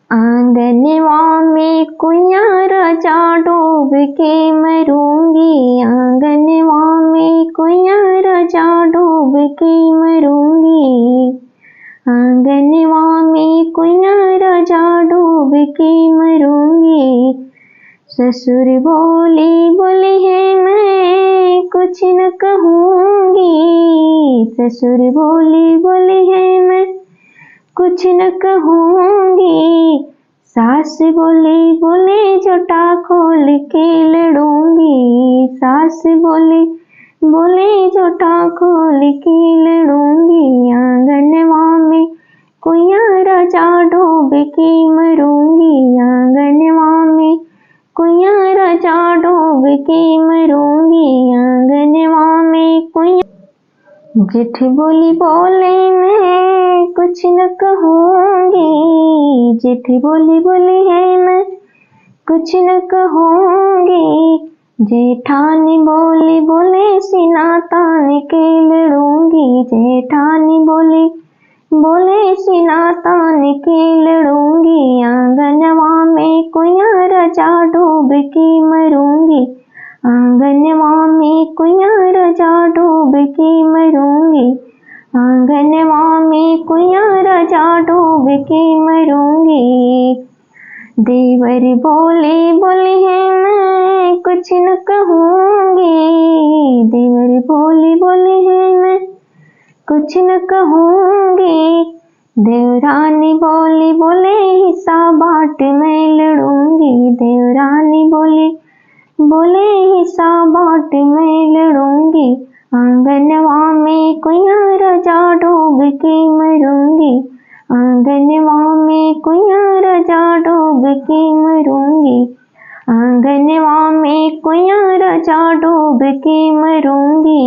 आंगनवा में कुइयां राजा डूब के मरूंगी, आंगनवा में कुइयां राजा डूब के मरूंगी, आंगनवा में कुइयां राजा डूब के मरूंगी। ससुर बोली बोली है मैं कुछ न कहूँगी, ससुर बोली बोली है मैं कुछ न कहूँगी। सास बोली बोले जोटा खोल के लड़ूंगी, सास बोली बोले जोटा खोल के लड़ूंगी। आंगनवा में कुइयां राजा डूब के मरूंगी, आंगनवा में कुइयां राजा डूब के मरूंगी, आंगनवा में कुइयां। जेठ बोली बोले मैं कुछ न कहूँगी, जेठ बोली बोली है मैं कुछ न कहूँगी। जेठानी बोली बोले सीना तान के लड़ूंगी, जेठानी बोली बोले सीना तान के लड़ूंगी। आंगनवा में कुइयां राजा डूब के मरूंगी, आंगनवा में कुइयां राजा डूब के मरूंगी, आंगनवा में कुइयां राजा डूब के मरूंगी। देवर बोले बोले है मैं कुछ न कहूँगी, देवर बोली बोली है मैं कुछ न कहूँगी। देवरानी बोली बोले हिस्सा बाट मैं लड़ूंगी, देवरानी बोली बोले हिस्सा बाट मैं लड़ूंगी। आंगनवा में कुइयां राजा डूब के मरूंगी, आंगनवा में कुइयां राजा डूब के मरूंगी, आंगनवा में कुइयां राजा डूब के मरूंगी।